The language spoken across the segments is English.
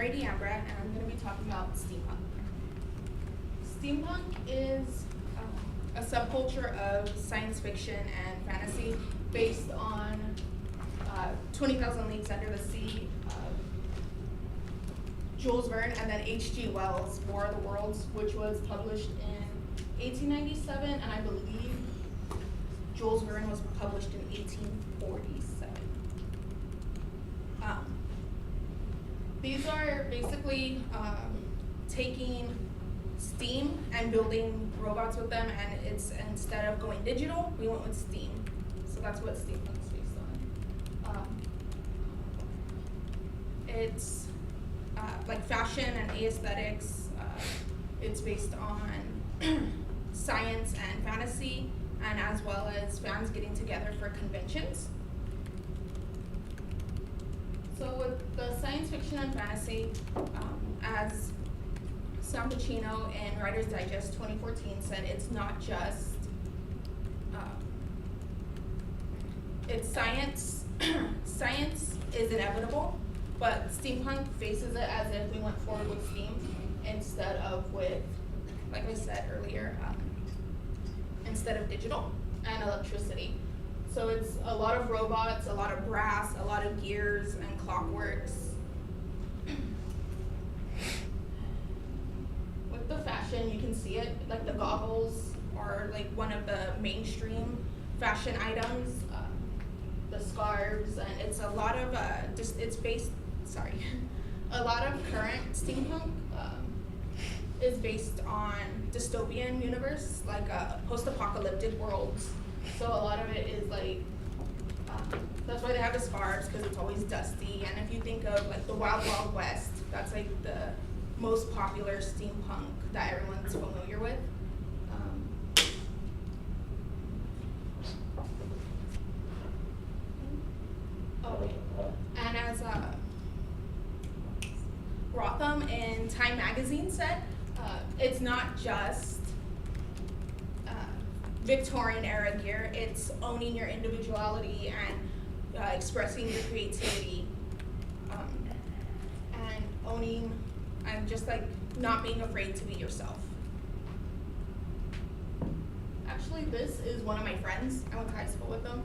Brady Ambrat, and I'm going to be talking about steampunk. Steampunk is a subculture of science fiction and fantasy based on 20,000 Leagues Under the Sea, Jules Verne, and then H.G. Wells' War of the Worlds, which was published in 1897, and I believe Jules Verne was published in 1847. These are basically taking steam and building robots with them, and it's instead of going digital, we went with steam. So that's what steampunk is based on. It's like fashion and aesthetics. It's based on science and fantasy, and as well as fans getting together for conventions. So with the science fiction and fantasy, as Sam Pacino in Writer's Digest 2014 said, it's not just, it's science. Science is inevitable, but steampunk faces it as if we went forward with steam instead of with, like I said earlier, instead of digital and electricity. So it's a lot of robots, a lot of brass, a lot of gears and clockworks. With the fashion, you can see it, like the goggles are like one of the mainstream fashion items, the scarves, and it's a lot of, a lot of current steampunk is based on dystopian universe, like post-apocalyptic worlds. So a lot of it is like, that's why they have the scarves, because it's always dusty. And if you think of like the Wild Wild West, that's like the most popular steampunk that everyone's familiar with. And as Rotham in Time Magazine said, it's not just Victorian era gear, it's owning your individuality and expressing your creativity, and owning and just like not being afraid to be yourself. Actually, this is one of my friends. I went to high school with him.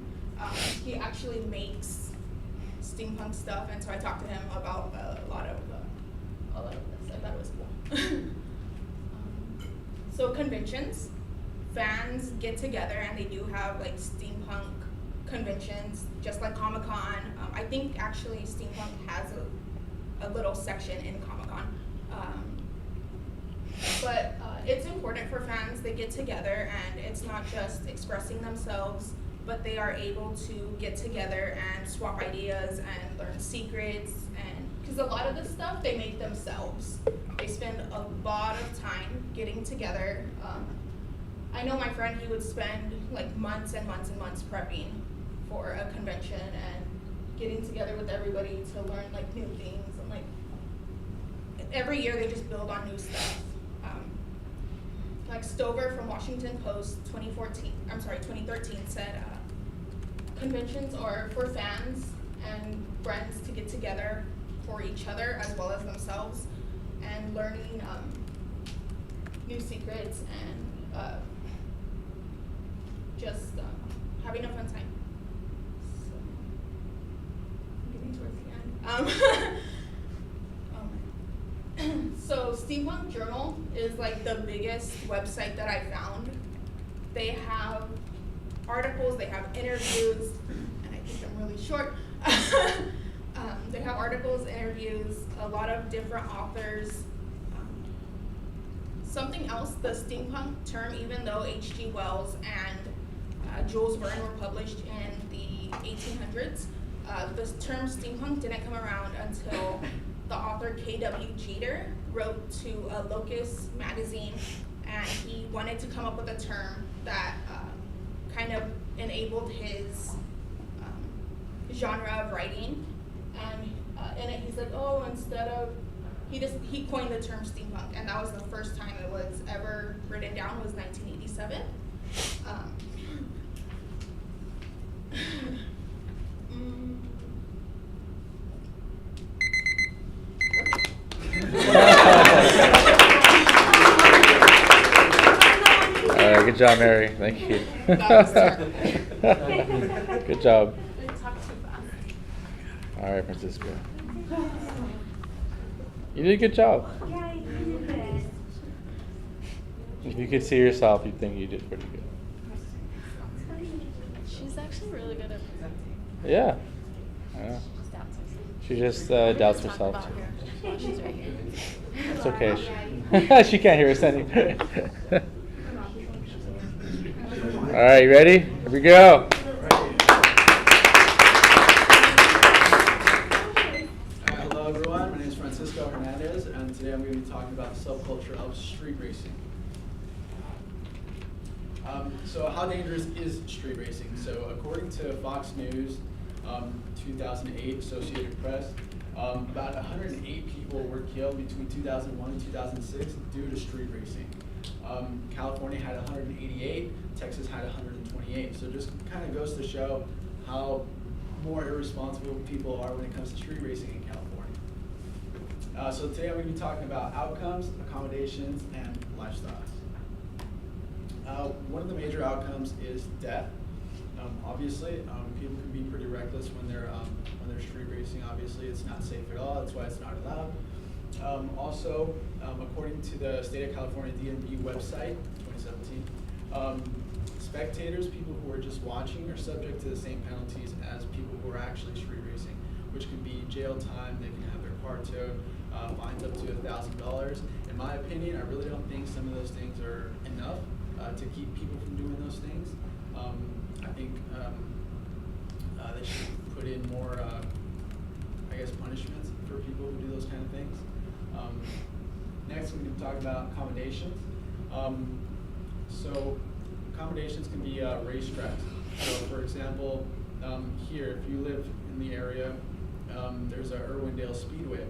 He actually makes steampunk stuff, and so I talked to him about a lot of this. I thought it was cool. So conventions. Fans get together and they do have like steampunk conventions, just like Comic-Con. I think actually steampunk has a little section in Comic-Con. But it's important for fans. They get together and it's not just expressing themselves, but they are able to get together and swap ideas and learn secrets, and because a lot of the stuff they make themselves. They spend a lot of time getting together. I know my friend, he would spend like months and months and months prepping for a convention and getting together with everybody to learn like new things, and like every year they just build on new stuff. Like Stover from Washington Post 2013 said, conventions are for fans and friends to get together for each other as well as themselves, and learning new secrets and just having a fun time. So, I'm getting towards the end. So Steampunk Journal is like the biggest website that I found. They have articles, they have interviews, and I think I'm really short. They have articles, interviews, a lot of different authors. Something else, the steampunk term, even though H.G. Wells and Jules Verne were published in the 1800s, the term steampunk didn't come around until the author K.W. Jeter wrote to Locus magazine, and he wanted to come up with a term that kind of enabled his genre of writing. And in it, he's like, oh, instead of, he coined the term steampunk, and that was the first time it was ever written down, was 1987. job, Mary. Thank you. Good job. All right, Francisco. You did a good job. Yeah, you did good. If you could see yourself, you'd think you did pretty good. She's actually really good at presenting. Yeah. I know. She just doubts herself. About her while she's right here. It's okay. She can't hear us anyway. All right, you ready? Here we go. Hello everyone, my name is Francisco Hernandez, and today I'm going to be talking about the subculture of street racing. So how dangerous is street racing? So according to Fox News, 2008 Associated Press, about 108 people were killed between 2001 and 2006 due to street racing. California had 188, Texas had 128. So it just kind of goes to show how more irresponsible people are when it comes to street racing in California. So today I'm going to be talking about outcomes, accommodations, and lifestyles. One of the major outcomes is death. Obviously, people can be pretty reckless when they're street racing. Obviously, it's not safe at all. That's why it's not allowed. Also, according to the State of California DMV website, 2017, spectators, people who are just watching, are subject to the same penalties as people who are actually street racing, which could be jail time. They can have their car towed, fines up to $1,000. In my opinion, I really don't think some of those things are enough to keep people from doing those things. I think they should put in more, punishments for people who do those kind of things. Next, we're going to talk about accommodations. So accommodations can be racetracks. So for example, here, if you live in the area, there's a Irwindale Speedway.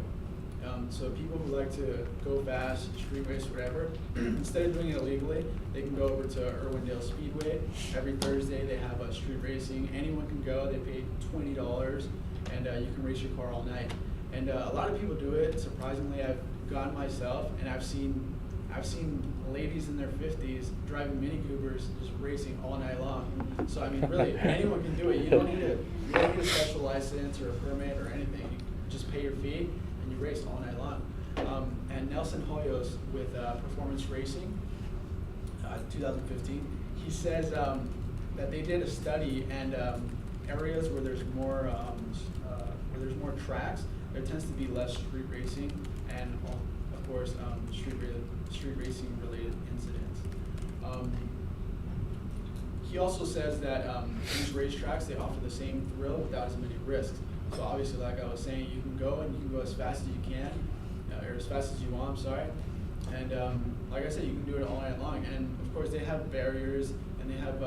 So people who like to go fast, street race, whatever, instead of doing it illegally, they can go over to Irwindale Speedway. Every Thursday they have street racing. Anyone can go. They pay $20, and you can race your car all night. And a lot of people do it. Surprisingly, I've gone myself, and I've seen ladies in their 50s driving Mini Coopers, just racing all night long. So I mean, really, anyone can do it. You don't need a special license or a permit or anything. You just pay your fee and you race all night long. And Nelson Hoyos with Performance Racing, 2015, he says that they did a study, and areas where there's more tracks, there tends to be less street racing, and of course street racing related incidents. He also says that these racetracks, they offer the same thrill without as many risks. So obviously, like I was saying, you can go and you can go as fast as you can, or as fast as you want, I'm sorry. And like I said, you can do it all night long. And of course, they have barriers, and they have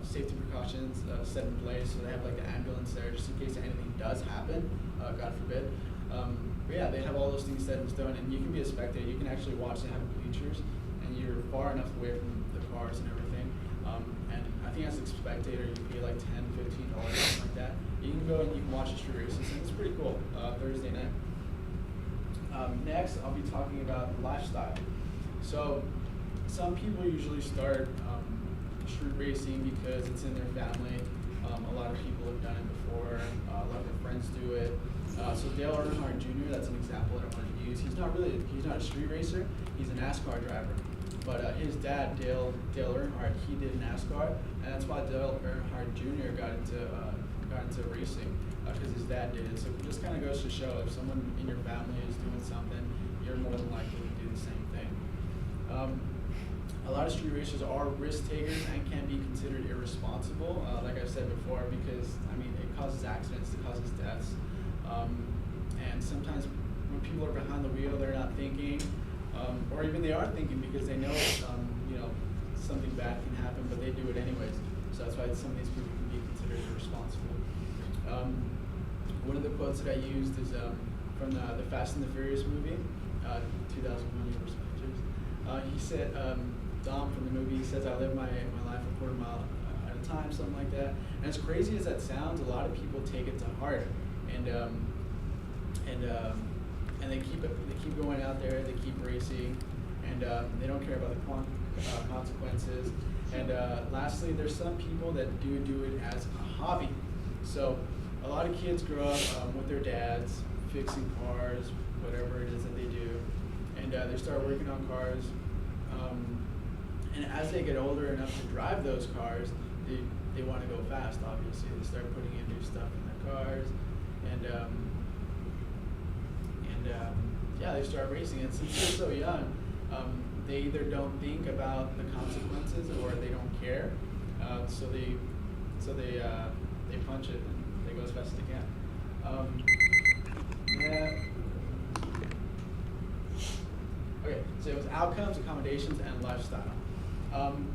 safety precautions set in place. So they have like the ambulance there, just in case anything does happen, God forbid. But yeah, they have all those things set in stone, and you can be a spectator. You can actually watch. They have bleachers, and you're far enough away from the cars and everything. And I think as a spectator, you pay like $10, $15, something like that. You can go and you can watch the street races, and it's pretty cool. Thursday night. Next, I'll be talking about lifestyle. So, some people usually start street racing because it's in their family. A lot of people have done it before. A lot of their friends do it. So Dale Earnhardt Jr., that's an example that I wanted to use. He's not a street racer. He's a NASCAR driver. But his dad, Dale Earnhardt, he did NASCAR, and that's why Dale Earnhardt Jr. got into racing, because his dad did it. So it just kind of goes to show, if someone in your family is doing something, you're more than likely to do the same thing. A lot of street racers are risk takers and can be considered irresponsible, like I've said before, because I mean it causes accidents, it causes deaths, and sometimes when people are behind the wheel, they're not thinking, or even they are thinking because they know something bad can happen, but they do it anyways. So that's why some of these people can be considered irresponsible. One of the quotes that I used is from the Fast and the Furious movie, 2001 Universal Pictures. He said, Dom from the movie, he says, I live my life a quarter mile at a time, something like that. And as crazy as that sounds, a lot of people take it to heart, and they keep going out there, they keep racing, and they don't care about the consequences. And lastly, there's some people that do it as a hobby. So a lot of kids grow up with their dads fixing cars, whatever it is that they do, and they start working on cars. And as they get older enough to drive those cars, they want to go fast. Obviously, they start putting in new stuff in their cars, and yeah, they start racing. And since they're so young, they either don't think about the consequences or they don't care. So they punch it and they go as fast as they can. Yeah. Okay, so it was outcomes, accommodations, and lifestyle.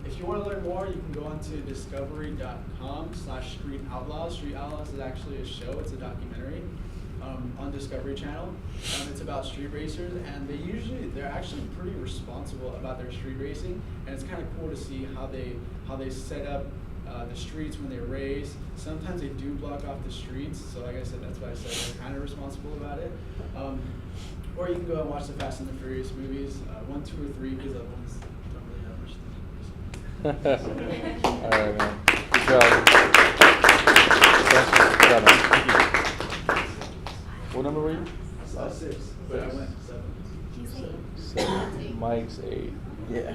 If you want to learn more, you can go on to discovery.com/Street Outlaws. Street Outlaws is actually a show, it's a documentary on Discovery Channel. It's about street racers, and they're actually pretty responsible about their street racing, and it's kind of cool to see how they set up the streets when they race. Sometimes they do block off the streets, so like I said, that's why I said they're kind of responsible about it. Or you can go and watch the Fast and the Furious movies, 1, 2, or 3, because other ones don't really have much to do. All right, man. Good job. Good job, man. What number were you? 6, but I went 7. 7. Mike's 8. Yeah.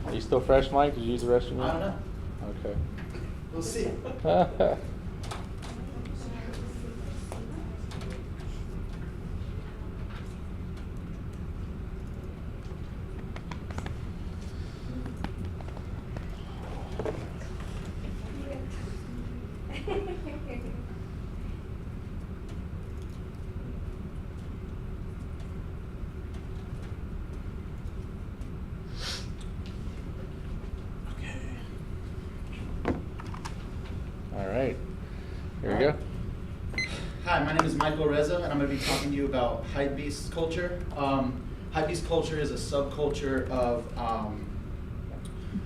Are you still fresh, Mike? Did you use the restroom? I don't know. Okay. We'll see. All right. Here we go. Hi, my name is Michael Reza, and I'm going to be talking to you about hypebeast culture. Hypebeast culture is a subculture of,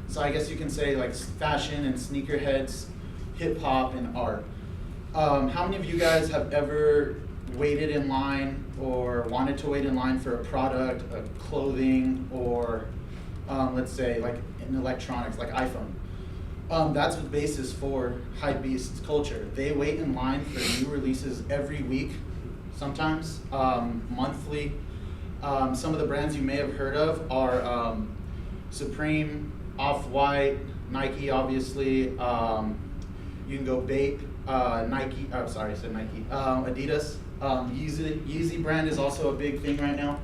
so I guess you can say like fashion and sneakerheads, hip hop, and art. How many of you guys have ever waited in line or wanted to wait in line for a product, a clothing, or let's say like in electronics, like iPhone? That's the basis for hypebeast culture. They wait in line for new releases every week, sometimes monthly. Some of the brands you may have heard of are Supreme, Off-White, Nike, obviously. You can go Bape, Nike. Oh, sorry, I said Nike. Adidas. Yeezy brand is also a big thing right now.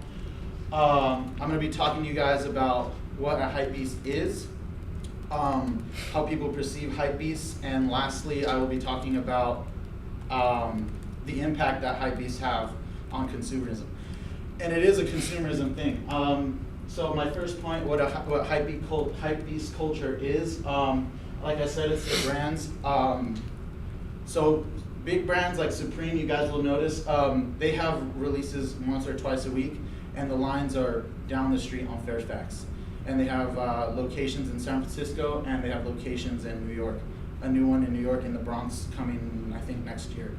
I'm going to be talking to you guys about what a hypebeast is. How people perceive hypebeasts, and lastly, I will be talking about the impact that hypebeasts have on consumerism. And it is a consumerism thing. So my first point, what hypebeast culture is, like I said, it's the brands. So big brands like Supreme, you guys will notice, they have releases once or twice a week, and the lines are down the street on Fairfax. And they have locations in San Francisco, and they have locations in New York. A new one in New York in the Bronx coming, I think, next year.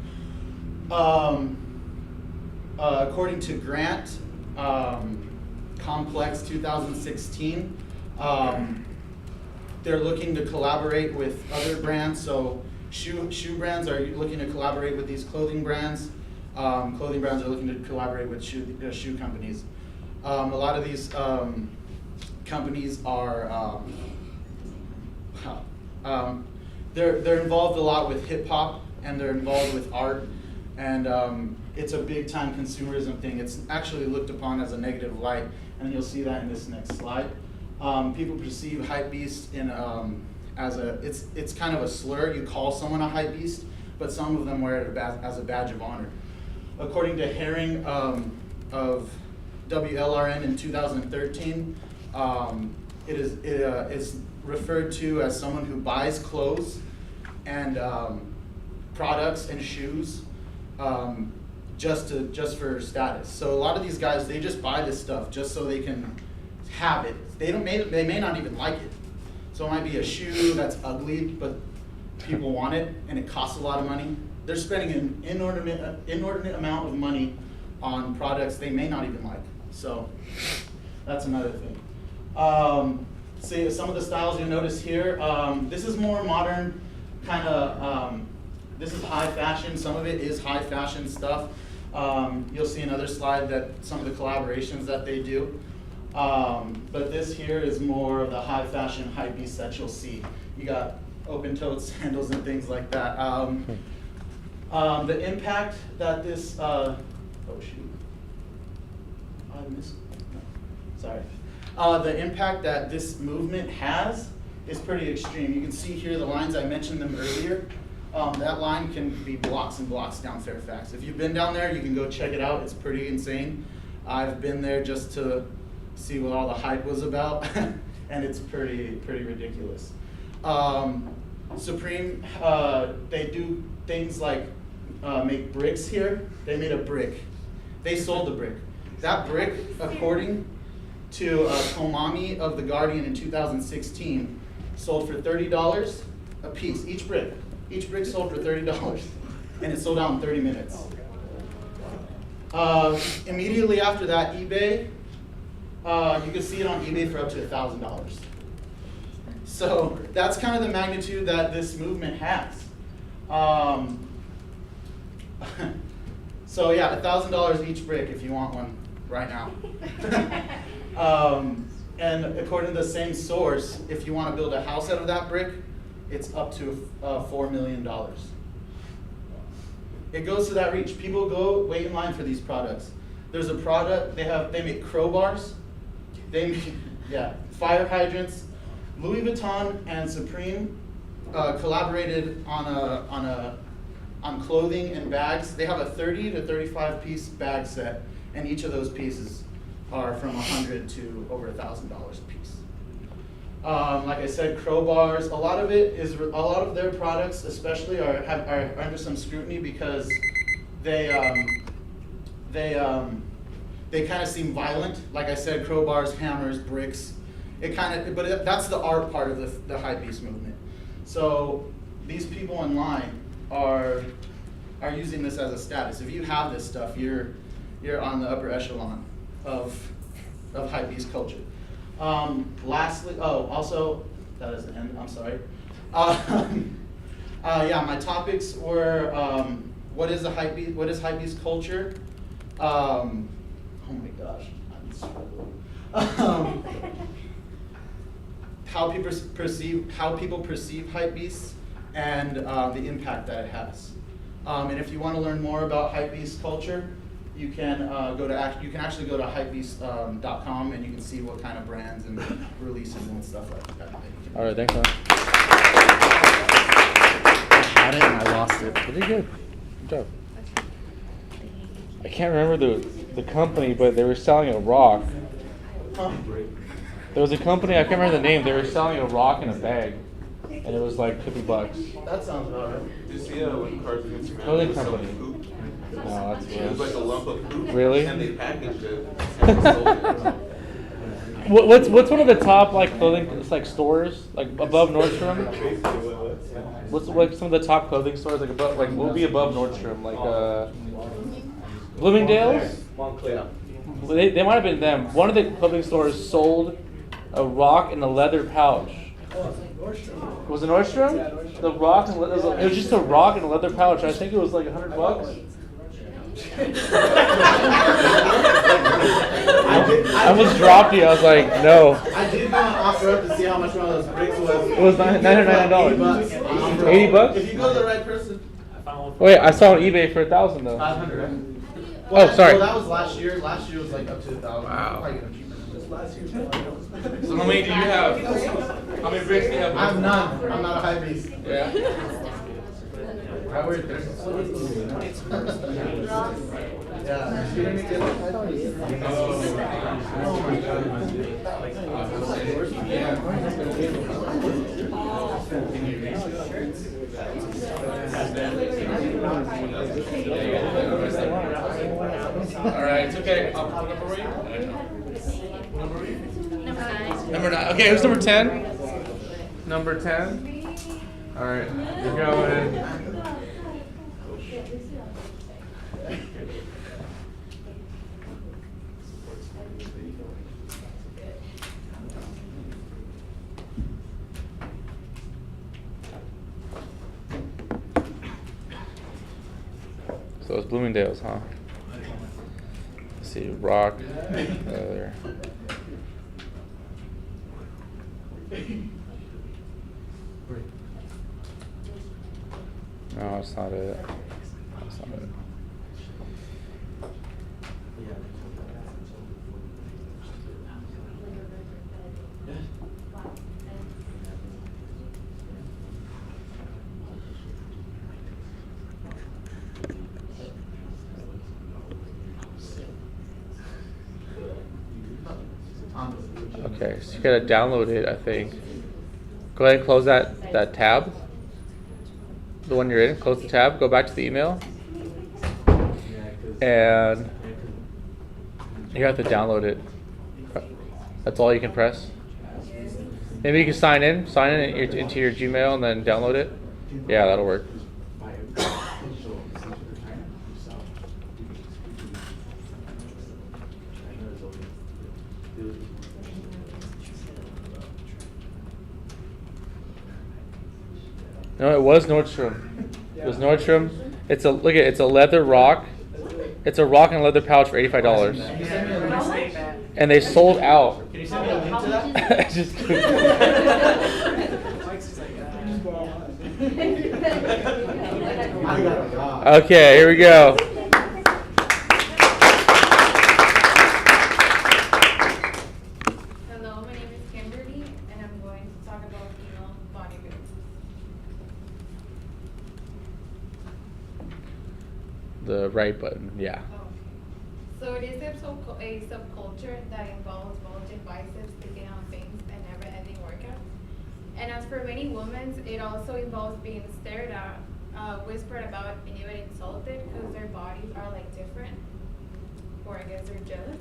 According to Grant, Complex 2016, they're looking to collaborate with other brands. So shoe brands are looking to collaborate with these clothing brands. Clothing brands are looking to collaborate with shoe companies. A lot of these companies are they're involved a lot with hip hop, and they're involved with art, and it's a big time consumerism thing. It's actually looked upon as a negative light, and you'll see that in this next slide. People perceive hypebeast in as it's kind of a slur. You call someone a hypebeast, but some of them wear it as a badge of honor. According to Herring of WLRN in 2013. It's referred to as someone who buys clothes and products and shoes just for status. So a lot of these guys, they just buy this stuff just so they can have it. They may not even like it. So it might be a shoe that's ugly, but people want it, and it costs a lot of money. They're spending an inordinate amount of money on products they may not even like. So that's another thing. See some of the styles you'll notice here. This is more modern, kind of. This is high fashion. Some of it is high fashion stuff. You'll see another slide that some of the collaborations that they do. But this here is more of the high fashion hypebeast that you'll see. You got open-toed sandals and things like that. The impact that this, oh shoot, I missed, no, sorry. The impact that this movement has is pretty extreme. You can see here the lines, I mentioned them earlier. That line can be blocks and blocks down Fairfax. If you've been down there, you can go check it out. It's pretty insane. I've been there just to see what all the hype was about, and it's pretty ridiculous. Supreme, they do things like make bricks here. They made a brick. They sold the brick. That brick, according to Komami of The Guardian in 2016, sold for $30 a piece, each brick. Each brick sold for $30, and it sold out in 30 minutes. Immediately after that, eBay, you can see it on eBay for up to $1,000. So that's kind of the magnitude that this movement has. So yeah, $1,000 each brick if you want one right now. And according to the same source, if you want to build a house out of that brick, it's up to $4 million. It goes to that reach. People go wait in line for these products. There's a product, they make crowbars, they make, yeah, fire hydrants. Louis Vuitton and Supreme collaborated on clothing and bags. They have a 30 to 35 piece bag set, and each of those pieces are from $100 to over $1,000 a piece. Like I said, crowbars. A lot of their products, especially, are under some scrutiny because they kind of seem violent. Like I said, crowbars, hammers, bricks. But that's the art part of the hypebeast movement. So these people in line are using this as a status. If you have this stuff, you're on the upper echelon of hypebeast culture. Lastly, also, that is the end, I'm sorry. Yeah, my topics were, what is hypebeast culture? Oh my gosh, I'm struggling. How people perceive hypebeasts and the impact that it has. And if you want to learn more about hypebeast culture, you can actually go to hypebeast.com and you can see what kind of brands and releases and stuff like that. All right, thanks, man. I had it and I lost it. Pretty good. Good job. I can't remember the company, but they were selling a rock. There was a company, I can't remember the name, they were selling a rock in a bag, and it was like $50. That sounds about right. Did you see when Cards Against Humanity Clothing was selling company. poop? No, that's It was like a lump of poop. Really? And they packaged it and sold it. What's one of the top like clothing stores like above Nordstrom? What's like some of the top clothing stores like above what would be above Nordstrom like Bloomingdale's? Montclair. They might have been them. One of the clothing stores sold a rock in a leather pouch. Was it Nordstrom? The rock and it was just a rock in a leather pouch. I think it was like $100. I almost dropped you. I was like, no. I did go and offer up to see how much one of those bricks was. It was $999. $80? If you go to the right person. Wait, I saw on eBay for $1,000 though. 500. Oh, sorry. Well, that was last year. Last year was like up to $1,000. Wow. Probably get them cheaper than this. Last year. So how many do you have? How many bricks do you have? I have none. I'm not a high beast. Yeah. I wear it. Yeah. You didn't get a high beast? Oh my All right, it's okay. What number were you? Number 9. Number 9. Okay, who's number 10? Number 10. All right, you're going. So it's Bloomingdale's, huh? Let's see, rock, leather. No, that's not it. That's not it. Okay, so you gotta download it, I think. Go ahead and close that tab. The one you're in, close the tab, go back to the email. And you have to download it. That's all you can press. Maybe you can sign in into your Gmail and then download it. Yeah, that'll work. No, it was Nordstrom. It was Nordstrom. It's a leather rock. It's a rock and leather pouch for $85. And they sold out. Can you send me a link to that? Just I got a job. Okay, here we go. Hello, my name is Kimberly, and I'm going to talk about female bodybuilding. The right button, yeah. So it is a subculture that involves bulging biceps, picking on things, and never-ending workouts. And as for many women, it also involves being stared at, whispered about, and even insulted because their bodies are like different, or I guess they're jealous.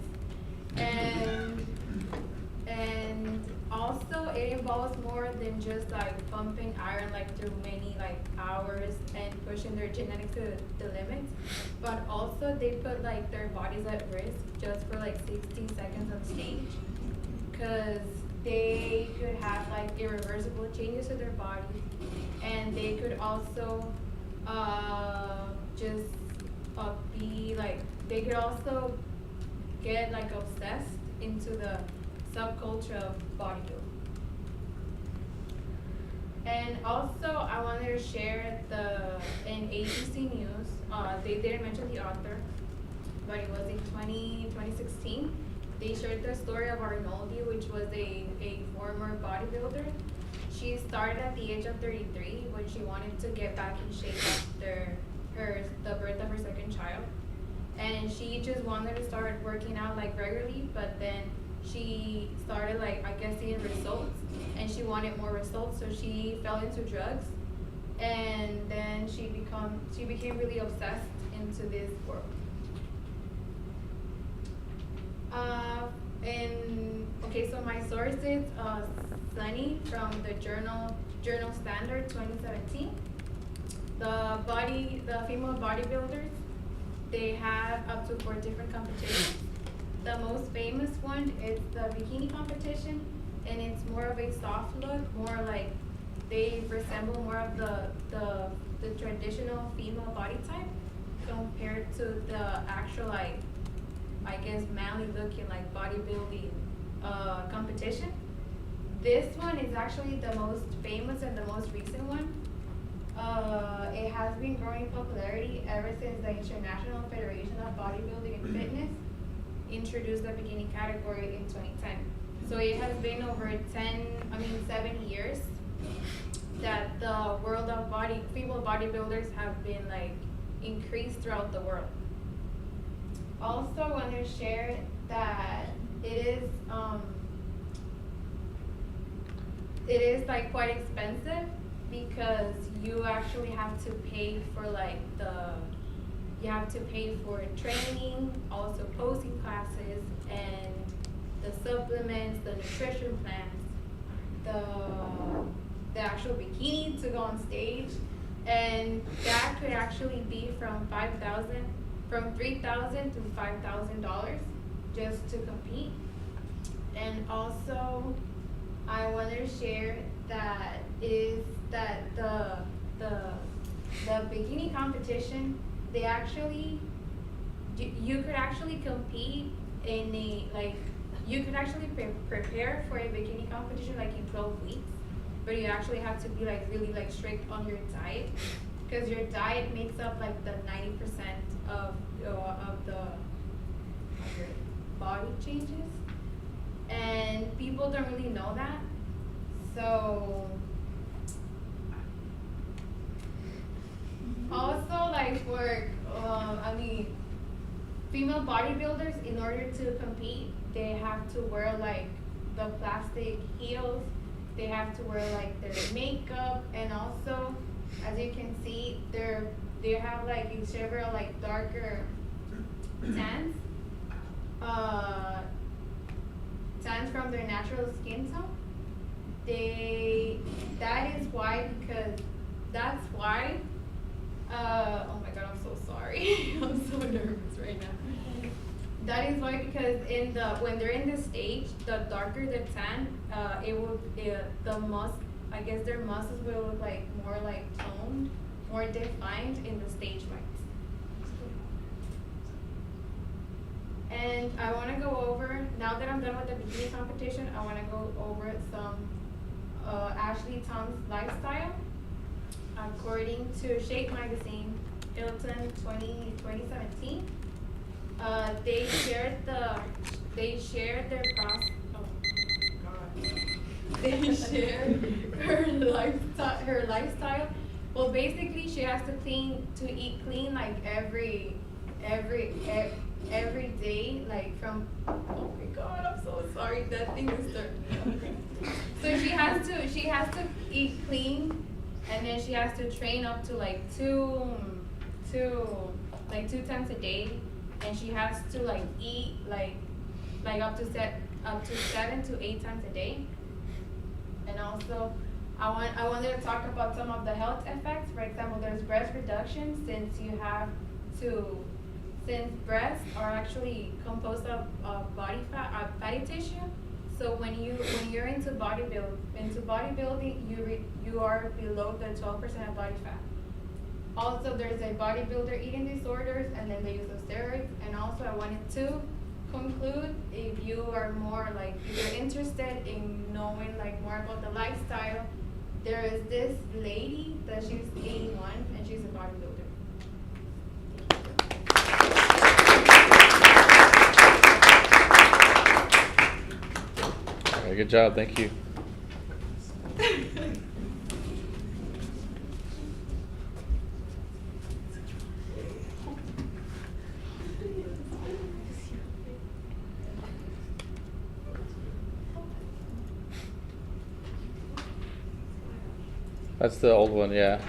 And also it involves more than just like pumping iron like through many like hours and pushing their genetics to the limits, but also they put like their bodies at risk just for like 60 seconds on stage, because they could have like irreversible changes to their body, and they could also be like, they could also get like obsessed into the subculture of bodybuilding. And also I wanted to share in ABC News, they didn't mention the author, but it was in 2016. They shared the story of Arnoldi, which was a former bodybuilder. She started at the age of 33 when she wanted to get back in shape after the birth of her second child. And she just wanted to start working out like regularly, but then she started like, I guess, seeing results, and she wanted more results, so she fell into drugs, and then she became really obsessed into this world. So my source is Sunny from the Journal Standard 2017. The female bodybuilders, they have up to 4 different competitions. The most famous one is the bikini competition, and it's more of a soft look, more like they resemble more of the traditional female body type compared to the actual, like, I guess, manly looking like bodybuilding competition. This one is actually the most famous and the most recent one. It has been growing popularity ever since the International Federation of Bodybuilding and Fitness introduced the bikini category in 2010. So it has been over 7 years that the world of female bodybuilders have been like increased throughout the world. Also, I want to share that it is like quite expensive, because you actually have to pay for training, also posing classes, and the supplements, the nutrition plans, the actual bikini to go on stage, and that could actually be from $3,000 to $5,000 just to compete. And also, I wanted to share that the bikini competition, they actually, you could actually compete in you could actually prepare for a bikini competition like in 12 weeks, but you actually have to be like really like strict on your diet, because your diet makes up like the 90% of your body changes, and people don't really know that. So also like for female bodybuilders, in order to compete, they have to wear like the plastic heels, they have to wear like their makeup, and also, as you can see, they have like several like darker tans, tans from their natural skin tone. That's why, oh my god, I'm so sorry. I'm so nervous right now. That is why, because when they're in the stage, the darker the tan, I guess their muscles will look like more like toned, more defined in the stage lights. And I want to go over, now that I'm done with the bikini competition, I want to go over some Ashley Tom's lifestyle. According to Shape Magazine, Hilton 2017, they shared their they shared her lifestyle. Well, basically, she has to eat clean like every day, like from, oh my god, I'm so sorry, that thing is dirty. So she has to eat clean, and then she has to train up to like two times a day, and she has to like eat like up to 7 to 8 times a day. And also, I wanted to talk about some of the health effects. For example, there's breast reduction, since breasts are actually composed of body fat, fatty tissue. So when you're into bodybuilding, you are below the 12% of body fat. Also, there's a bodybuilder eating disorders, and then they use the steroids. And also, I wanted to conclude, if you are if you're interested in knowing like more about the lifestyle, there is this lady that she's 81 and she's a bodybuilder. All right, good job, thank you. That's the old one, yeah.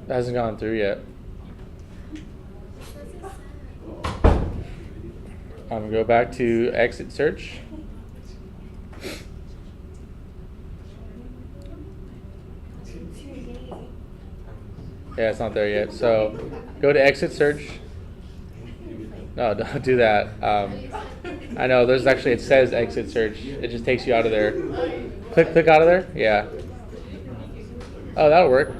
It hasn't gone through yet. I'm gonna go back to exit search. Yeah, it's not there yet. So go to exit search. No, don't do that. I know there's actually, it says exit search. It just takes you out of there. Click out of there. Yeah. Oh, that'll work.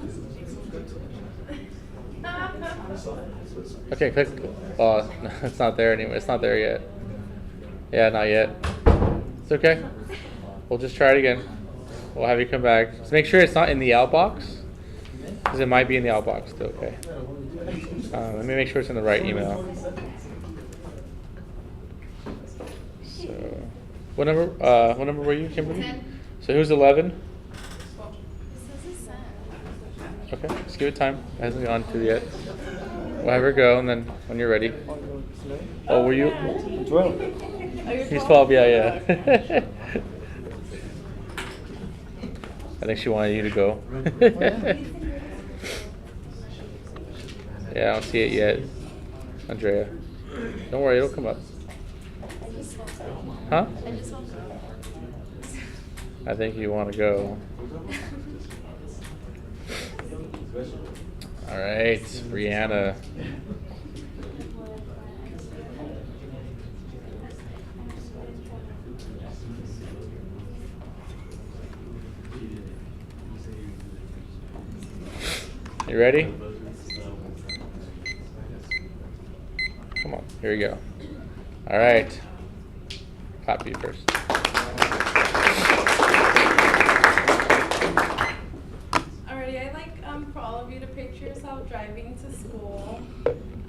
Okay, click. Oh, no, it's not there anymore. It's not there yet. Yeah, not yet. It's okay. We'll just try it again. We'll have you come back. Just make sure it's not in the outbox, because it might be in the outbox still. Okay. Let me make sure it's in the right email. So, what number were you, Kimberly? 10. So who's 11? This is a Okay, just give it time. It hasn't gone through yet. We'll have her go, and then when you're ready. Oh, were you? 12. He's 12, yeah. I think she wanted you to go. Yeah, I don't see it yet. Andrea. Don't worry, it'll come up. Huh? I think you want to go. All right, Brianna. You ready? Come on, here we go. All right. Clap you first. Alrighty, I'd like for all of you to picture yourself driving to school.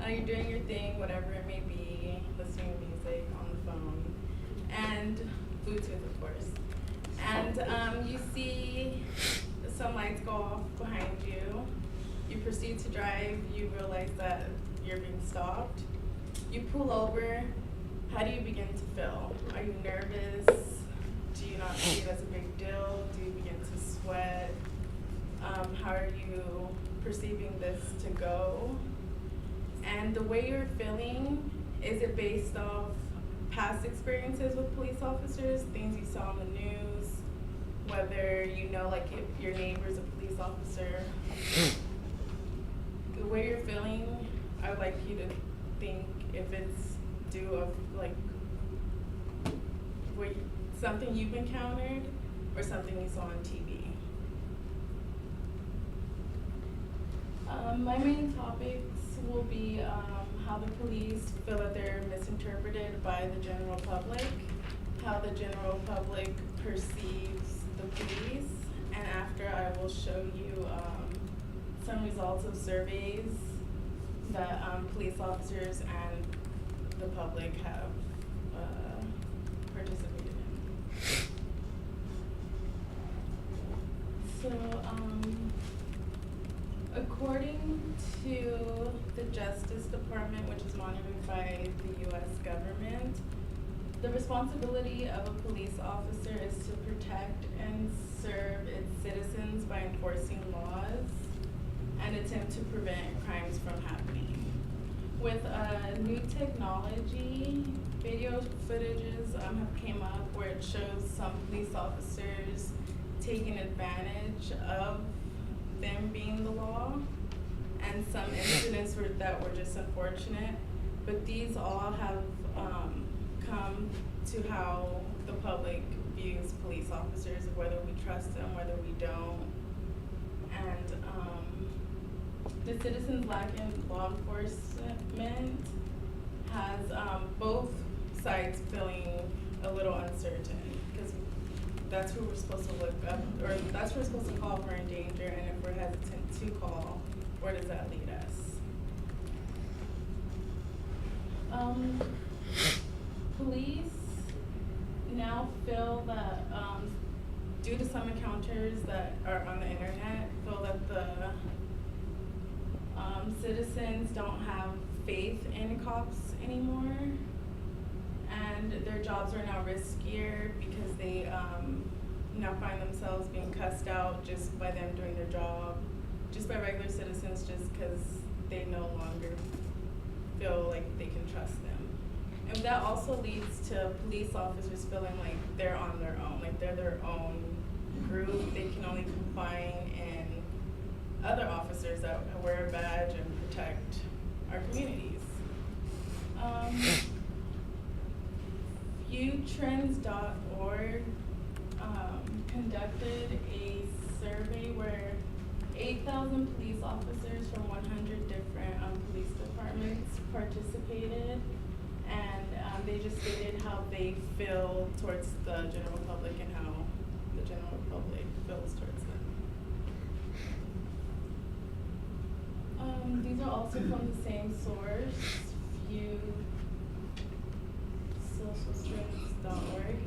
You're doing your thing, whatever it may be, listening to music on the phone, and Bluetooth, of course. And you see some lights go off behind you. You proceed to drive. You realize that you're being stopped. You pull over. How do you begin to feel? Are you nervous? Do you not see it as a big deal? Do you begin to sweat? How are you perceiving this to go? And the way you're feeling, is it based off past experiences with police officers, things you saw on the news, whether you know like if your neighbor's a police officer? The way you're feeling, I would like you to think if it's due of like something you've encountered or something you saw on TV. My main topics will be how the police feel that they're misinterpreted by the general public, how the general public perceives the police, and after I will show you some results of surveys that police officers and the public have participated in. So, according to the Justice Department, which is monitored by the U.S. government, the responsibility of a police officer is to protect and serve its citizens by enforcing laws and attempt to prevent crimes from happening. With new technology, video footages have came up where it shows some police officers taking advantage of them being the law, and some incidents that were just unfortunate, but these all have come to how the public views police officers, whether we trust them, whether we don't, and the citizens' lack in law enforcement has both sides feeling a little uncertain, because that's who we're supposed to look up, or that's who we're supposed to call if we're in danger, and if we're hesitant to call, where does that lead us? Police now feel that, due to some encounters that are on the internet, feel that the citizens don't have faith in cops anymore, and their jobs are now riskier because they now find themselves being cussed out just by them doing their job, just by regular citizens, just because they no longer feel like they can trust them. And that also leads to police officers feeling like they're on their own, like they're their own group. They can only confide in other officers that wear a badge and protect our communities. FewTrends.org conducted a survey where 8,000 police officers from 100 different police departments participated, and they just stated how they feel towards the general public and how the general public feels towards them. These are also from the same source, FewSocialStrengths.org.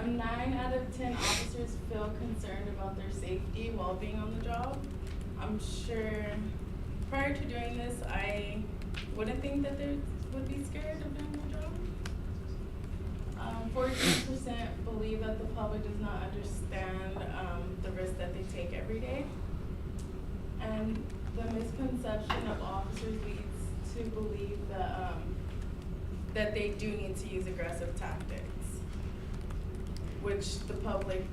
9 out of 10 officers feel concerned about their safety while being on the job. I'm sure prior to doing this, I wouldn't think that they would be scared of doing their job. 14% believe that the public does not understand the risk that they take every day. And the misconception of officers leads to believe that that they do need to use aggressive tactics, which the public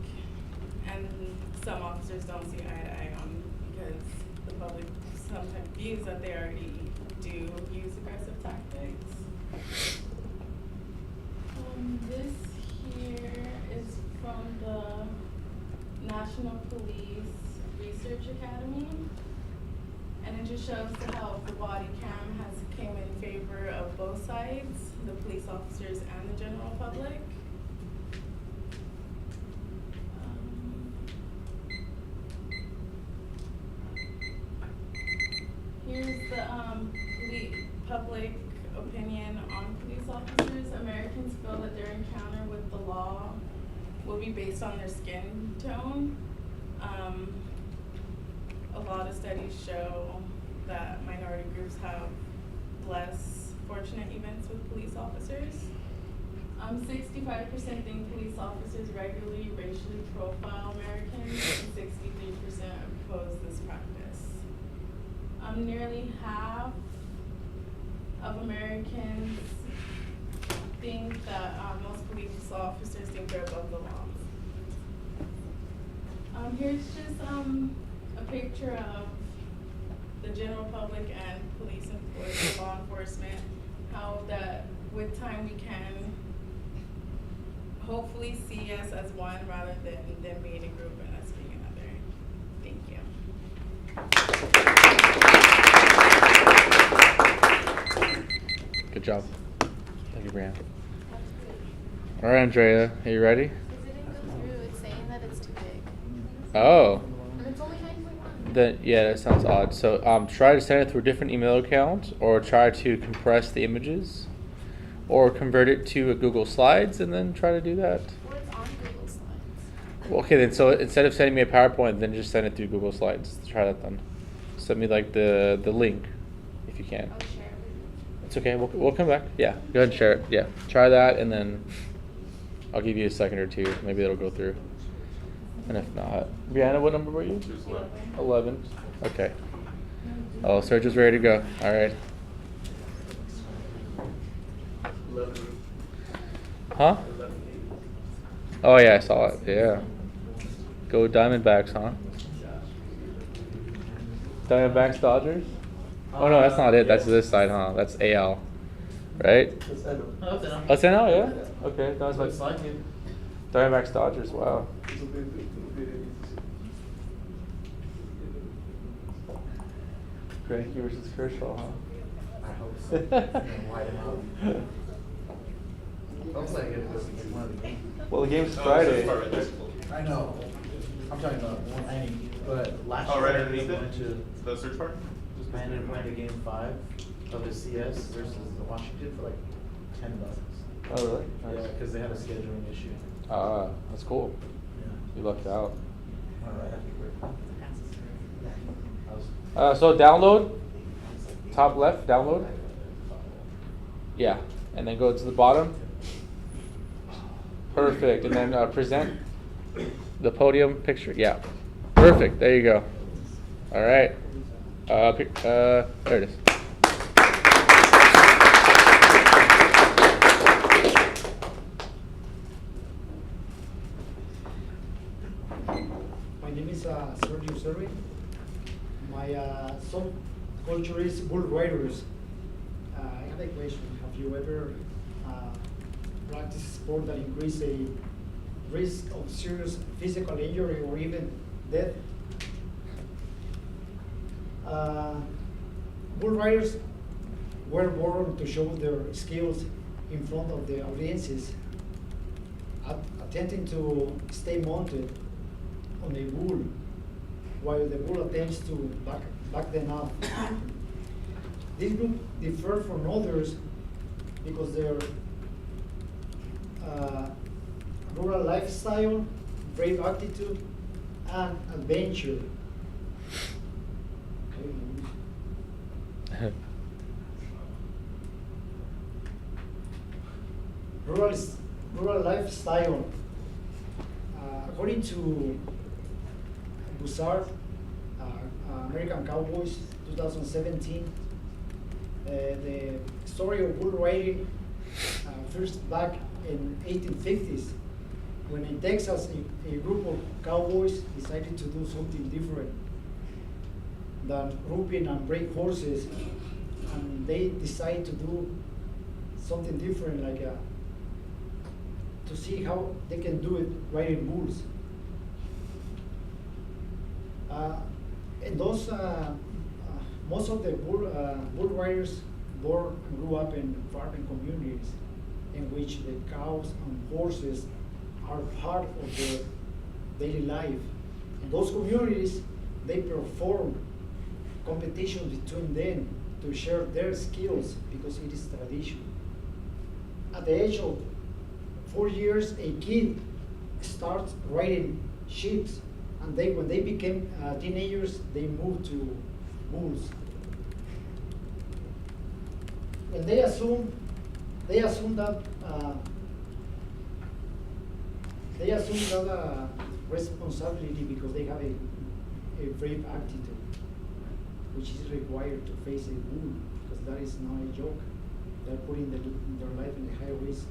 and some officers don't see eye to eye on, because the public sometimes views that they already do use aggressive tactics. This here is from the National Police Research Academy. And it just shows how the body cam has came in favor of both sides, the police officers and the general public. Here's the public opinion on police officers. Americans feel that their encounter with the law will be based on their skin tone. A lot of studies show that minority groups have less fortunate events with police officers. 65% think police officers regularly racially profile Americans, and 63% oppose this practice. Nearly half of Americans think that most police officers think they're above the law. Here's just a picture of the general public and police and law enforcement, how that with time we can hopefully see us as one rather than them being a group and us being another. Thank you. Good job. Thank you, Brianna. All right, Andrea, are you ready? It didn't go through. It's saying that it's too big. Oh. And it's only 9.1. Then yeah, that sounds odd. So try to send it through a different email account, or try to compress the images, or convert it to a Google Slides, and then try to do that. Well, it's on Google Slides. Well, okay, then so instead of sending me a PowerPoint, then just send it through Google Slides. Try that then. Send me like the link, if you can. I'll share it. It's okay. We'll come back. Yeah, go ahead and share it. Yeah, try that, and then I'll give you a second or two. Maybe it'll go through. And if not, Brianna, what number were you? 11. Okay. Oh, search is ready to go. All right. Huh? Oh yeah, I saw it. Yeah. Go Diamondbacks, huh? Diamondbacks, Dodgers. Oh no, that's not it. That's this side, huh? That's AL, right? Oh, it's NL, yeah. Okay, that was like Diamondbacks, Dodgers. Wow. Greinke versus Kershaw, huh? I hope so. Light him up. Hopefully I get to go see one of the games. Well, the game's Friday. I know. I'm talking about one inning, but last Oh, year right I underneath went it? to The search bar? Brandon went to game 5 of the CS versus the Washington for like $10. Oh really? Yeah, Nice. because they had a scheduling issue. Ah, that's cool. Yeah. You lucked out. All right. So download, top left, download. Yeah, and then go to the bottom. Perfect, and then present the podium picture. Yeah, perfect. There you go. All right. There it is. My name is Sergio Servi. My subculture is bull riders. I have a question. Have you ever practiced sport that increase a risk of serious physical injury or even death? Bull riders were born to show their skills in front of the audiences, attempting to stay mounted on a bull while the bull attempts to back them up. This group differ from others because their rural lifestyle, brave attitude, and adventure. Rural lifestyle. According to Bussard, American Cowboys 2017, the story of bull riding first back in 1850s, when in Texas a group of cowboys decided to do something different. than roping and break horses, and they decide to do something different, like to see how they can do it riding bulls. And those, most of the bull riders born and grew up in farming communities in which the cows and horses are part of their daily life. In those communities, they perform competition between them to share their skills because it is tradition. At the age of 4 years, a kid starts riding sheep, and when they became teenagers, they moved to bulls. When they assume that responsibility because they have a brave attitude, which is required to face a bull, because that is not a joke. They're putting their life in a high risk.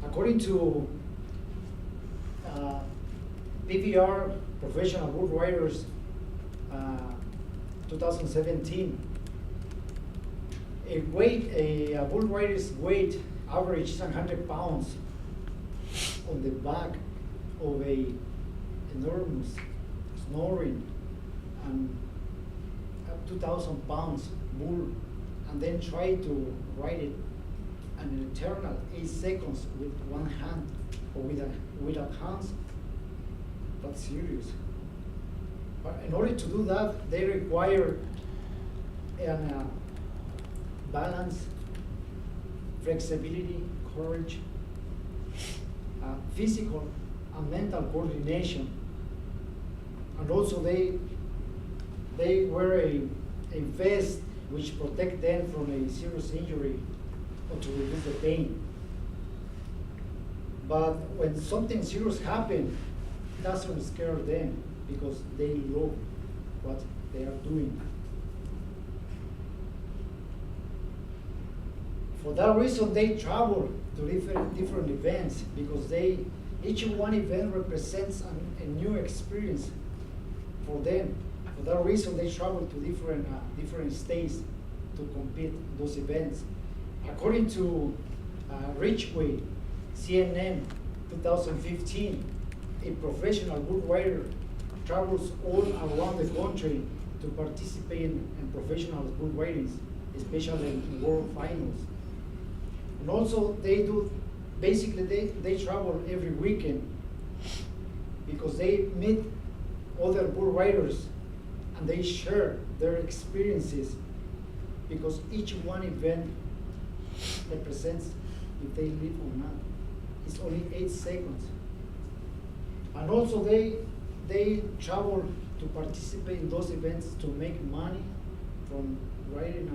According to PBR, Professional Bull Riders, 2017, a bull rider's weight average 100 pounds on the back of a enormous, snoring, and 2,000 pounds bull, and then try to ride it an eternal 8 seconds with one hand or without hands. That's serious. But in order to do that, they require balance, flexibility, courage, physical and mental coordination, and also they wear a vest which protect them from a serious injury or to reduce the pain. But when something serious happens, it doesn't scare them because they love what they are doing. For that reason, they travel to different events because each one event represents a new experience for them. For that reason, they travel to different states to compete in those events. According to Richway, CNN, 2015, a professional bull rider travels all around the country to participate in professional bull ridings, especially in world finals. And also they travel every weekend because they meet other bull riders and they share their experiences, because each one event represents if they live or not. It's only 8 seconds. And also they travel to participate in those events to make money from riding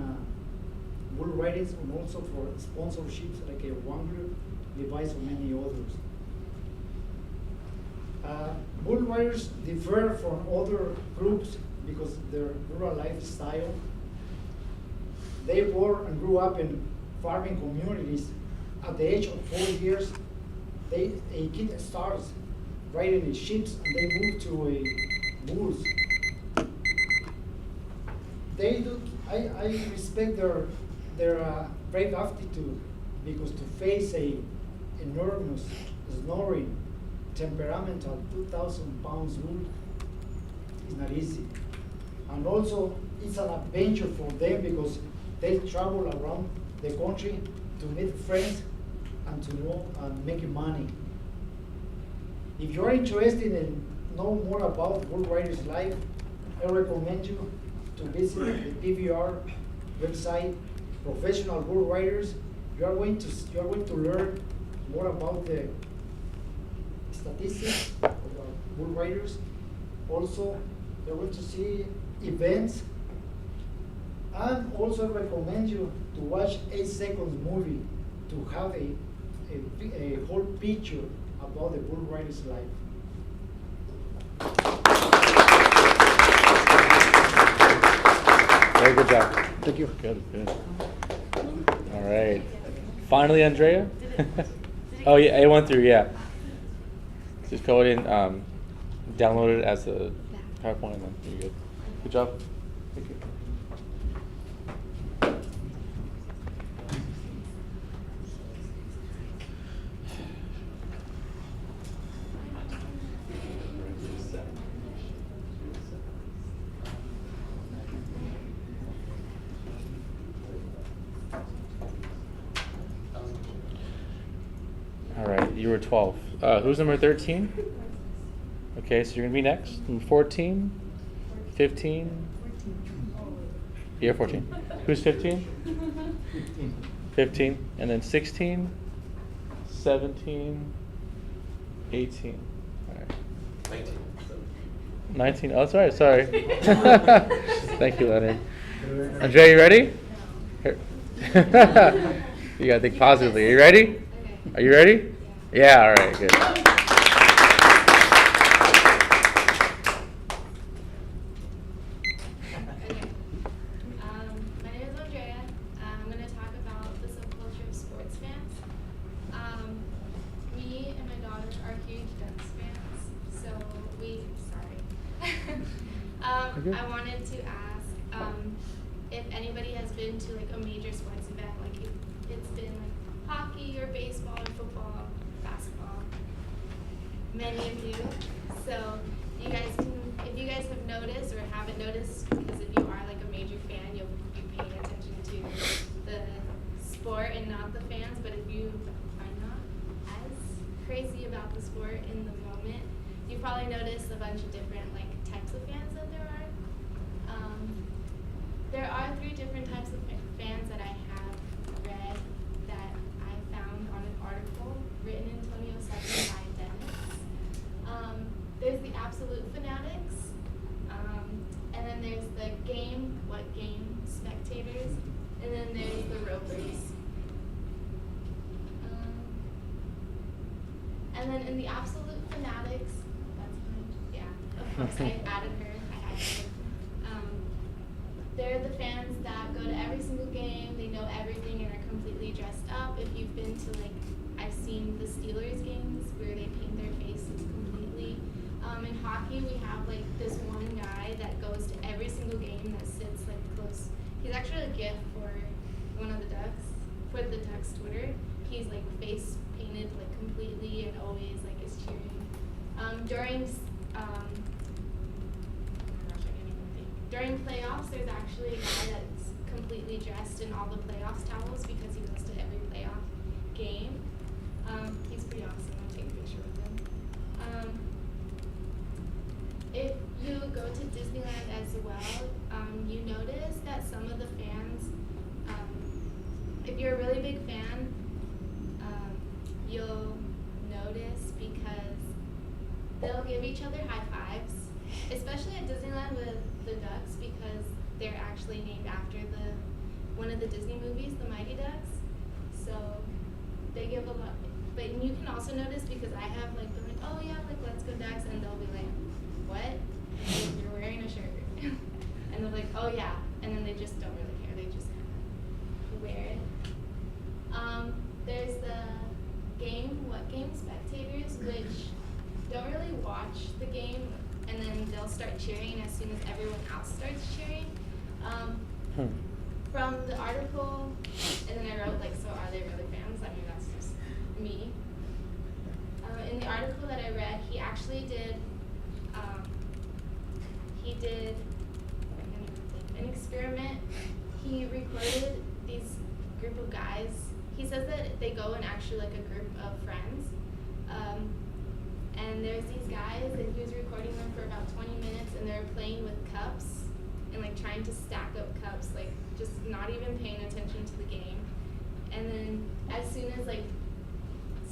bull ridings, and also for sponsorships like a One Group, Levi's, and many others. Bull riders differ from other groups because their rural lifestyle. They born and grew up in farming communities. At the age of 4 years, a kid starts riding the sheep and they move to a bulls. I respect their brave attitude, because to face a enormous, snoring, temperamental 2,000 pounds bull is not easy. And also it's an adventure for them because they travel around the country to meet friends and to know and make money. If you are interested in know more about bull riders' life, I recommend you to visit the PBR website, Professional Bull Riders. You are going to learn more about the statistics of bull riders. Also, you're going to see events, and also recommend you to watch 8 seconds movie to have a whole picture about the bull rider's life. Very good job. Thank you. Good. All right. Finally, Andrea. Oh yeah, it went through. Yeah. Just go ahead and download it as a PowerPoint, and then you're good. Good job. Thank you. All right, you were 12. Who's number 13? Okay, so you're gonna be next. Number 14, 15. You're 14. Who's 15? 15, and then 16, 17, 18. All right. 19. 19. Oh, sorry. Thank you, Leonard. Andrea, you ready? Here. You gotta think positively. Are you ready? Okay. Are you ready? Yeah. All right. Good. Okay. My name is Andrea. I'm going to talk about the subculture of sports fans. Me and my daughter are huge Ducks fans, so Okay. I wanted to ask if anybody has been to like a major sports event, like it's been like hockey or baseball or football, basketball. Many of you. So you guys can, if you guys have noticed or haven't noticed, because if you are like a major fan, you'll be paying attention to the sport and not the fans. But if you are not as crazy about the sport in the moment, you probably noticed a bunch of different like types of fans that there are. There are 3 different types of fans that I have read that I found on an article written in 2007 by Dennis. There's the absolute fanatics, and then there's the game spectators, and then there's the rovers. And then in the absolute fanatics, that's mine, yeah, of course I added her, they're the fans that go to every single game, they know everything and are completely dressed up. If you've been to like, I've seen the Steelers games where they paint their faces completely. In hockey, we have like this one guy that goes to every single game that sits like close. He's actually a gift for one of the Ducks, for the Ducks Twitter. He's like face painted like completely and always like is cheering. During playoffs, there's actually a guy that's completely dressed in all the playoffs towels because he goes to every playoff game. He's pretty awesome. I'll take a picture with him. If you go to Disneyland as well, you notice that some of the fans, if you're a really big fan, you'll notice because they'll give each other high fives, especially at Disneyland with the Ducks because they're actually named after one of the Disney movies, The Mighty Ducks. So they give a lot. But you can also notice because I have like, they're like, oh yeah, like let's go Ducks, and they'll be like, what? And you're wearing a shirt. And they're like, oh yeah. And then they just don't really care. They just kind of wear it. There's the game spectators, which don't really watch the game, and then they'll start cheering as soon as everyone else starts cheering. From the article, and then I wrote like, so are they really fans? I mean, that's just me. In the article that I read, he actually did an experiment. He recorded these group of guys. He says that they go in actually like a group of friends. And there's these guys, and he was recording them for about 20 minutes, and they were playing with cups and like trying to stack up cups, like just not even paying attention to the game. And then as soon as like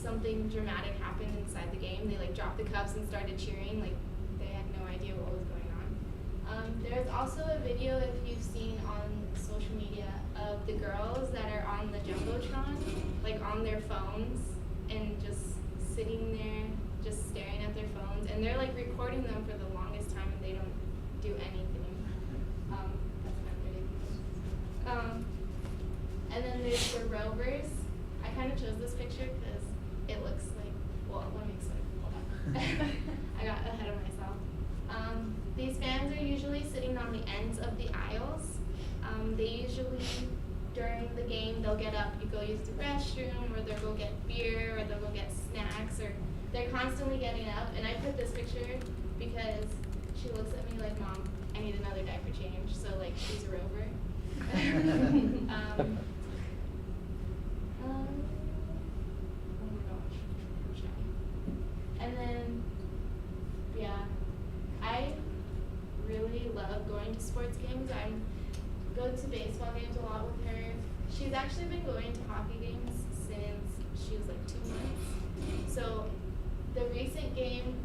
something dramatic happened inside the game, they like dropped the cups and started cheering, like they had no idea what was going on. There's also a video, if you've seen on social media, of the girls that are on the Jumbotron, like on their phones, and just sitting there, just staring at their phones, and they're like recording them for the longest time, and they don't do anything. That's kind of ridiculous. And then there's the rovers. I kind of chose this picture because it looks like, well, let me explain. Hold on. I got ahead of myself. These fans are usually sitting on on the ends of the aisles. They usually, during the game, they'll get up, you go use the restroom, or they'll go get beer, or they'll go get snacks, or they're constantly getting up. And I put this picture because she looks at me like, Mom, I need another diaper change. So like, she's a rover. Oh my gosh, I'm shy. And then, yeah, I really love going to sports games. I go to baseball games a lot with her. She's actually been going to hockey games since she was like 2 months. So the recent game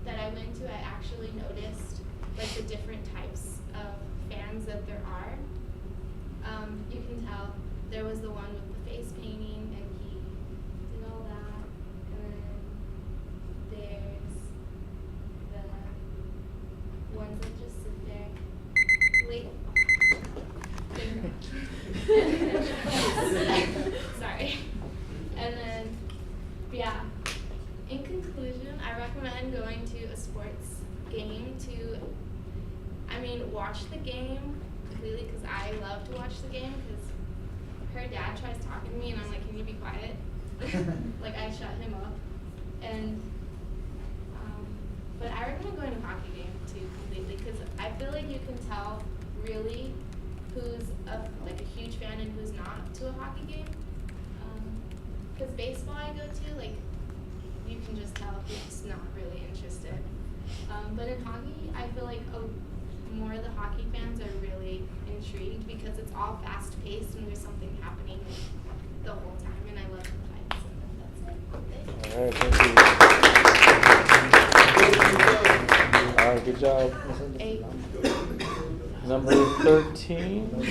that I went to, I actually noticed like the different types of fans that there are. You can tell there was the one with the face painting, and he did all that. And then there's the ones that just sit there. Wait. Sorry. And then, yeah. In conclusion, I recommend going to a sports game to, watch the game completely, because I love to watch the game, because her dad tries talking to me and I'm like, can you be quiet? Like, I shut him up. And, but I recommend going to a hockey game too completely, because I feel like you can tell really who's a huge fan and who's not to a hockey game. Because baseball I go to, like, you can just tell who's not really interested. But in hockey, I feel like more of the hockey fans are really intrigued, because it's all fast-paced and there's something happening the whole time, and I love the fights. And that's it. All right, thank you. All right, good job. 8. Number 13. Her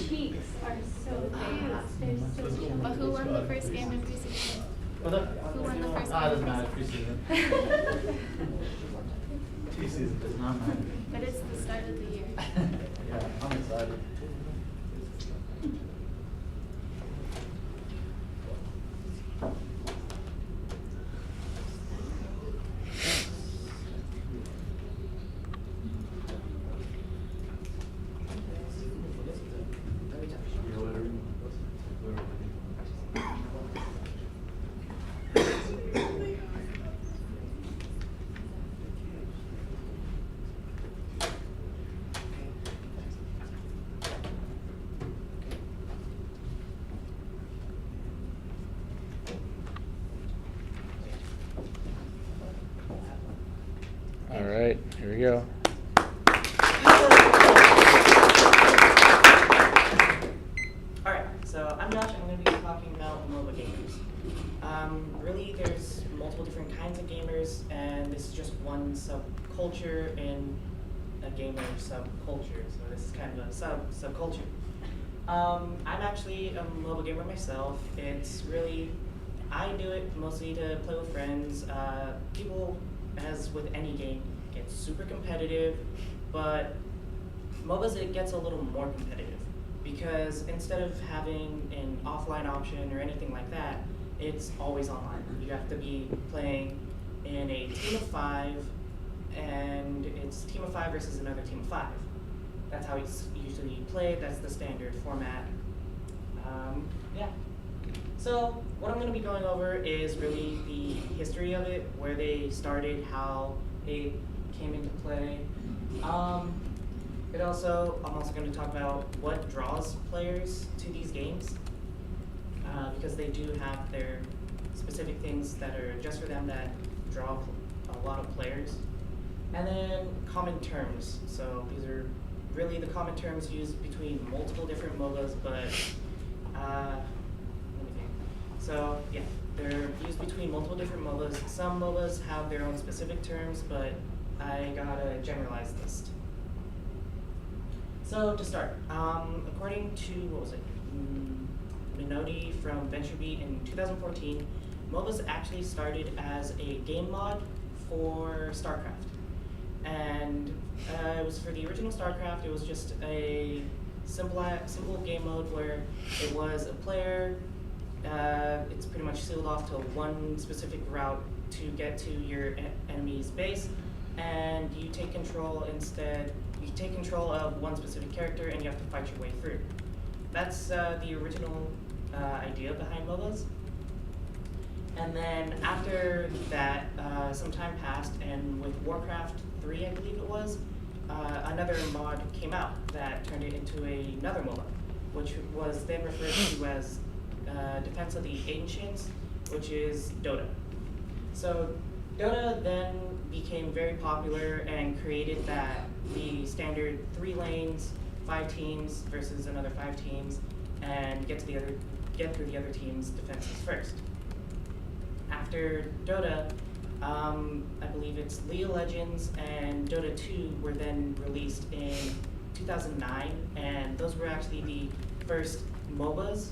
cheeks are so cute. They're so cute. But who won the first game in preseason? Who won the first game Doesn't in matter, preseason? preseason. Preseason does not matter. But it's the start of the year. Yeah, I'm excited. All right, here we go. Alright, so I'm Josh. I'm going to be talking about MOBA gamers. Really, there's multiple different kinds of gamers, and this is just one subculture in a gamer subculture. So this is kind of a subculture. I'm actually a MOBA gamer myself. It's really, I do it mostly to play with friends. People, as with any game, get super competitive, but MOBAs, it gets a little more competitive, because instead of having an offline option or anything like that, it's always online. You have to be playing in a team of 5, and it's team of 5 versus another team of 5. That's how it's usually played. That's the standard format. Yeah. So what I'm going to be going over is really the history of it, where they started, how it came into play. I'm also going to talk about what draws players to these games, because they do have their specific things that are just for them that draw a lot of players. And then common terms. So these are really the common terms used between multiple different MOBAs, but let me think. So yeah, they're used between multiple different MOBAs. Some MOBAs have their own specific terms, but I got a generalized list. So to start, according to, what was it, Minotti from VentureBeat in 2014, MOBAs actually started as a game mod for StarCraft. And it was for the original StarCraft. It was just a simple game mode where it was a player. It's pretty much sealed off to one specific route to get to your enemy's base, and you take control instead. You take control of one specific character and you have to fight your way through. That's the original idea behind MOBAs. And then after that, some time passed, and with Warcraft 3, I believe it was, another mod came out that turned it into another MOBA, which was then referred to as Defense of the Ancients, which is Dota. So Dota then became very popular and created the standard 3 lanes, 5 teams versus another 5 teams, and get through the other team's defenses first. After Dota, I believe it's League of Legends and Dota 2 were then released in 2009, and those were actually the first MOBAs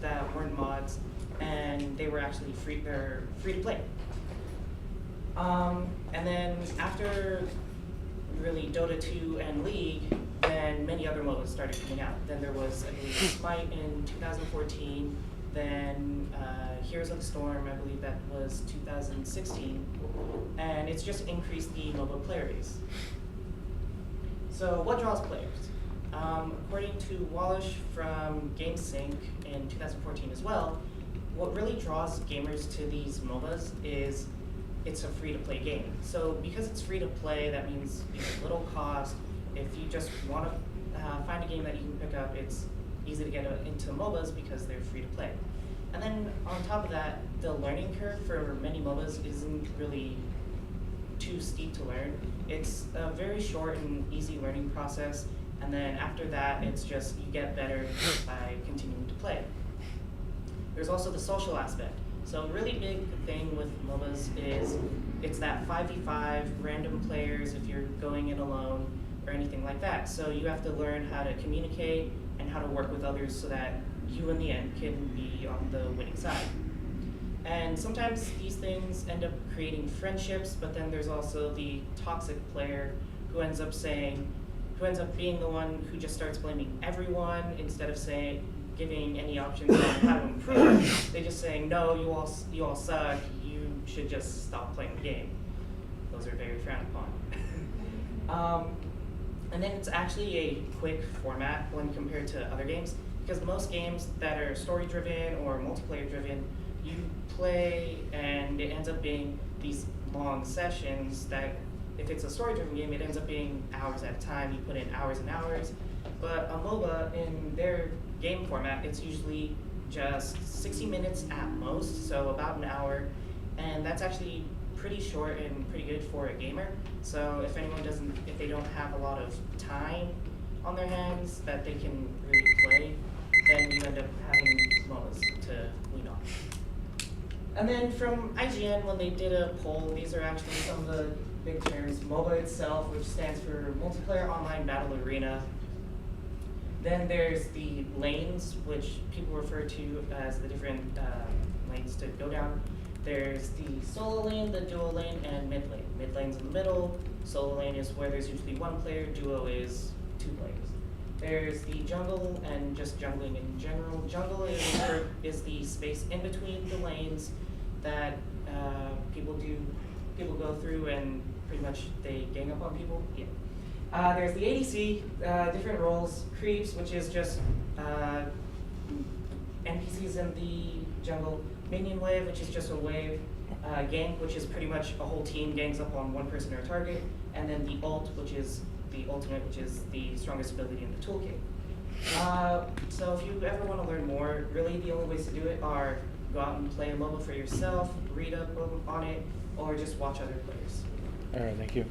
that weren't mods, and they were actually free to play. And then after really Dota 2 and League, then many other MOBAs started coming out. Then there was, I believe, Smite in 2014, then Heroes of the Storm, I believe that was 2016, and it's just increased the MOBA player base. So what draws players? According to Wallish from GameSync in 2014 as well, what really draws gamers to these MOBAs is it's a free-to-play game. So because it's free to play, that means little cost. If you just want to find a game that you can pick up, it's easy to get into MOBAs because they're free to play. And then on top of that, the learning curve for many MOBAs isn't really too steep to learn. It's a very short and easy learning process, and then after that, it's just you get better by continuing to play. There's also the social aspect. So a really big thing with MOBAs is it's that 5v5 random players if you're going in alone or anything like that. So you have to learn how to communicate and how to work with others so that you in the end can be on the winning side. And sometimes these things end up creating friendships, but then there's also the toxic player who ends up being the one who just starts blaming everyone instead of giving any options on how to improve. They're just saying, no, you all suck, you should just stop playing the game. Those are very frowned upon. And then it's actually a quick format when compared to other games, because most games that are story-driven or multiplayer-driven, you play and it ends up being these long sessions that, if it's a story-driven game, it ends up being hours at a time. You put in hours and hours. But a MOBA, in their game format, it's usually just 60 minutes at most, so about an hour, and that's actually pretty short and pretty good for a gamer. So if they don't have a lot of time on their hands that they can really play, then you end up having MOBAs to lean on. And then from IGN, when they did a poll, these are actually some of the big terms. MOBA itself, which stands for Multiplayer Online Battle Arena. Then there's the lanes, which people refer to as the different lanes to go down. There's the solo lane, the duo lane, and mid lane. Mid lane's in the middle. Solo lane is where there's usually 1 player. Duo is 2 players. There's the jungle and just jungling in general. Jungle is the space in between the lanes that people go through and pretty much they gang up on people. Yeah. There's the ADC, different roles. Creeps, which is just NPCs in the jungle. Minion wave, which is just a wave. Gank, which is pretty much a whole team gangs up on one person or a target. And then the ult, which is the ultimate, which is the strongest ability in the toolkit. So if you ever want to learn more, really the only ways to do it are go out and play a MOBA for yourself, read up on it, or just watch other players. All right, thank you.